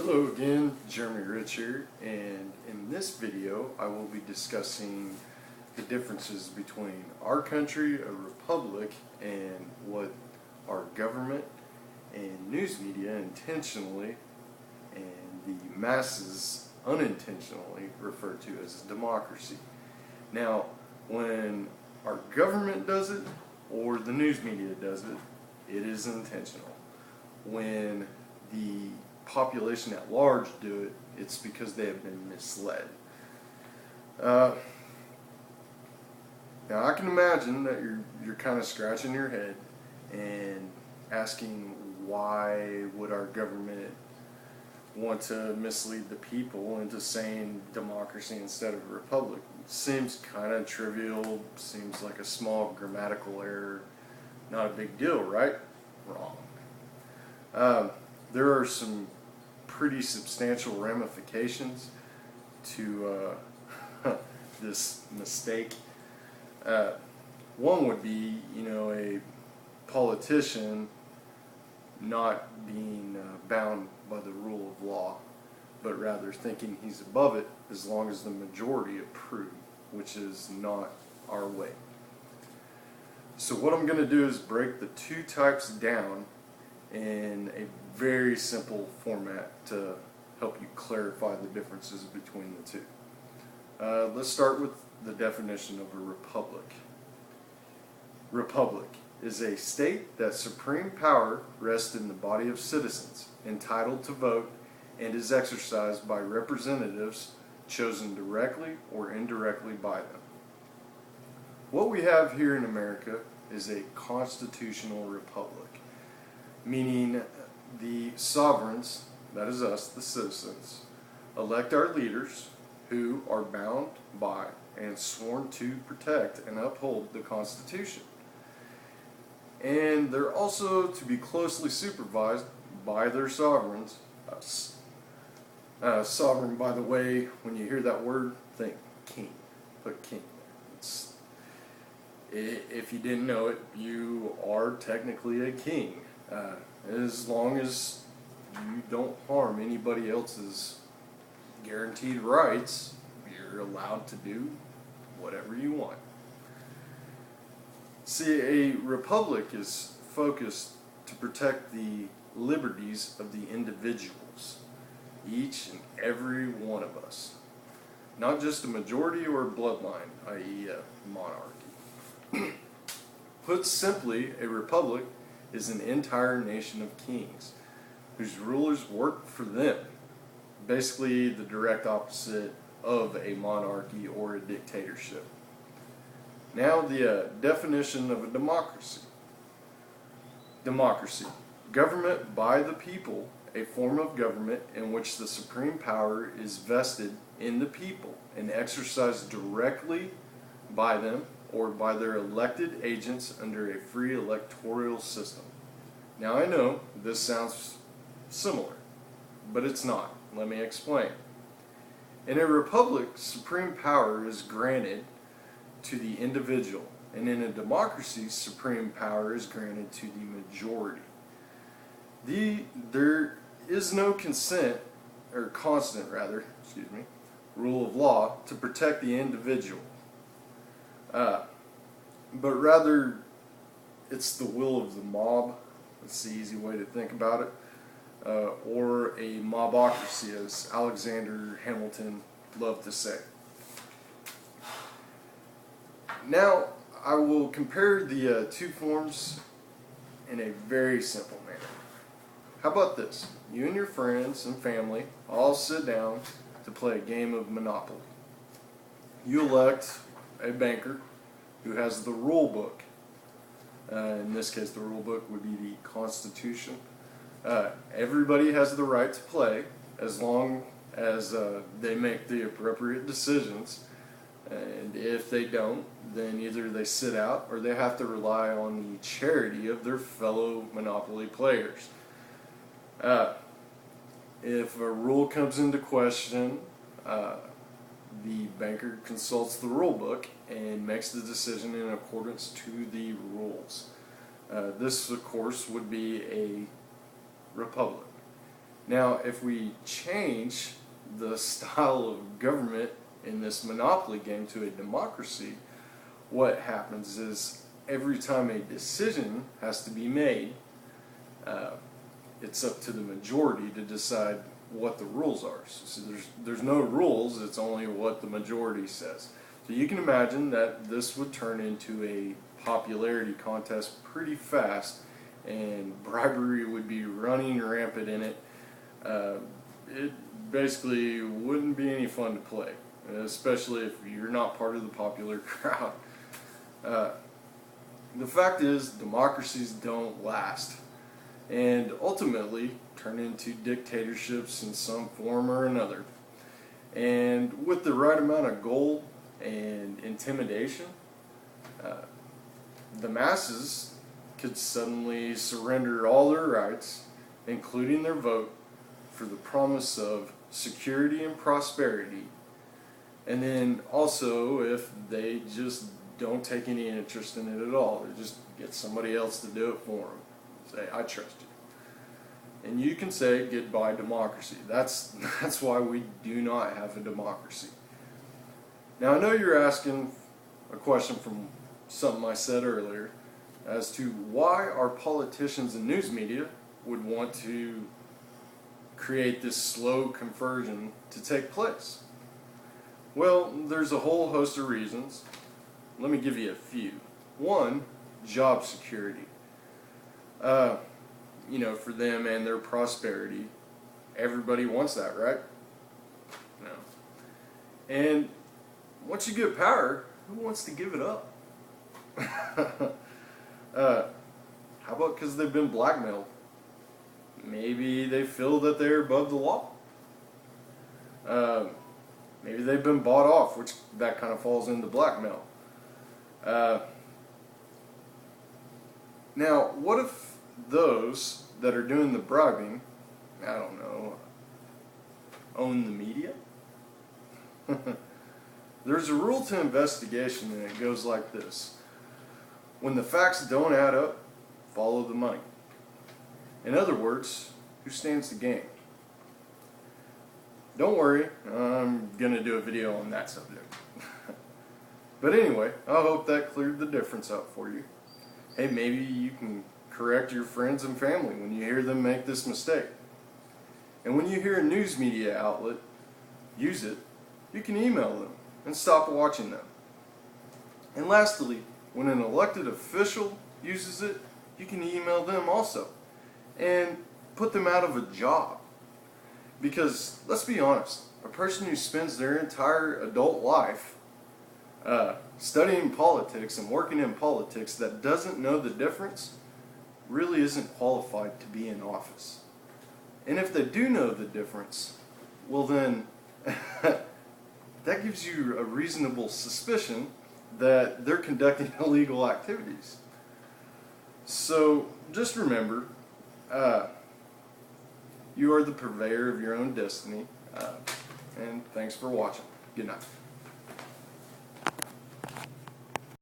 Hello again, Jeremy Rich here, and in this video I will be discussing the differences between our country, a republic, and what our government and news media intentionally and the masses unintentionally refer to as democracy. Now, when our government does it or the news media does it, it is intentional. When the population at large do it, it's because they have been misled. Now I can imagine that you're kind of scratching your head and asking, why would our government want to mislead the people into saying democracy instead of a republic? Seems kind of trivial, seems like a small grammatical error, not a big deal, right? Wrong. There are some pretty substantial ramifications to this mistake. One would be, a politician not being bound by the rule of law, but rather thinking he's above it as long as the majority approve, which is not our way. So what I'm going to do is break the two types down in a very simple format to help you clarify the differences between the two. Let's start with the definition of a republic. Republic is a state that supreme power rests in the body of citizens, entitled to vote, and is exercised by representatives chosen directly or indirectly by them. What we have here in America is a constitutional republic, meaning the sovereigns, that is us, the citizens, elect our leaders who are bound by and sworn to protect and uphold the Constitution. And they're also to be closely supervised by their sovereigns, us. Sovereign, by the way, when you hear that word, think king. Put king there. If you didn't know it, you are technically a king. As long as you don't harm anybody else's guaranteed rights, you're allowed to do whatever you want. See, a republic is focused to protect the liberties of the individuals, each and every one of us. Not just a majority or a bloodline, i.e. a monarchy. Put simply, a republic is an entire nation of kings whose rulers work for them. Basically the direct opposite of a monarchy or a dictatorship. Now the definition of a democracy. Democracy, government by the people, a form of government in which the supreme power is vested in the people and exercised directly by them or by their elected agents under a free electoral system. Now I know this sounds similar, but it's not. Let me explain. In a republic, supreme power is granted to the individual, and in a democracy, supreme power is granted to the majority. There is no constant rule of law to protect the individual. But rather, it's the will of the mob. That's the easy way to think about it. Or a mobocracy, as Alexander Hamilton loved to say. Now, I will compare the two forms in a very simple manner. How about this? You and your friends and family all sit down to play a game of Monopoly. You elect a banker who has the rule book. In this case, the rule book would be the Constitution. Everybody has the right to play as long as they make the appropriate decisions. And if they don't, then either they sit out or they have to rely on the charity of their fellow Monopoly players. If a rule comes into question, the banker consults the rule book and makes the decision in accordance to the rules. This, of course, would be a republic. Now, if we change the style of government in this monopoly game to a democracy, what happens is every time a decision has to be made, it's up to the majority to decide what the rules are. So there's no rules, it's only what the majority says. So you can imagine that this would turn into a popularity contest pretty fast, and bribery would be running rampant in it. It basically wouldn't be any fun to play, especially if you're not part of the popular crowd. The fact is, democracies don't last, and ultimately turn into dictatorships in some form or another. And with the right amount of gold and intimidation, the masses could suddenly surrender all their rights, including their vote, for the promise of security and prosperity. And then also, if they just don't take any interest in it at all, they just get somebody else to do it for them. Say, I trust you. And you can say, goodbye democracy. That's why we do not have a democracy. Now, I know you're asking a question from something I said earlier as to why our politicians and news media would want to create this slow conversion to take place. Well, there's a whole host of reasons. Let me give you a few. One, job security. For them and their prosperity, everybody wants that, right? No. And once you get power, who wants to give it up? How about because they've been blackmailed? Maybe they feel that they're above the law. Maybe they've been bought off, which that kind of falls into blackmail. Now, what if those that are doing the bribing, I don't know, own the media? There's a rule to investigation, and it goes like this. When the facts don't add up, follow the money. In other words, who stands to gain? Don't worry, I'm going to do a video on that subject. But anyway, I hope that cleared the difference up for you. Hey, maybe you can correct your friends and family when you hear them make this mistake. And when you hear a news media outlet use it, you can email them and stop watching them. And lastly, when an elected official uses it, you can email them also and put them out of a job. Because let's be honest, a person who spends their entire adult life studying politics and working in politics that doesn't know the difference really isn't qualified to be in office. And if they do know the difference, well then that gives you a reasonable suspicion that they're conducting illegal activities. So just remember, you are the purveyor of your own destiny. And thanks for watching. Good night.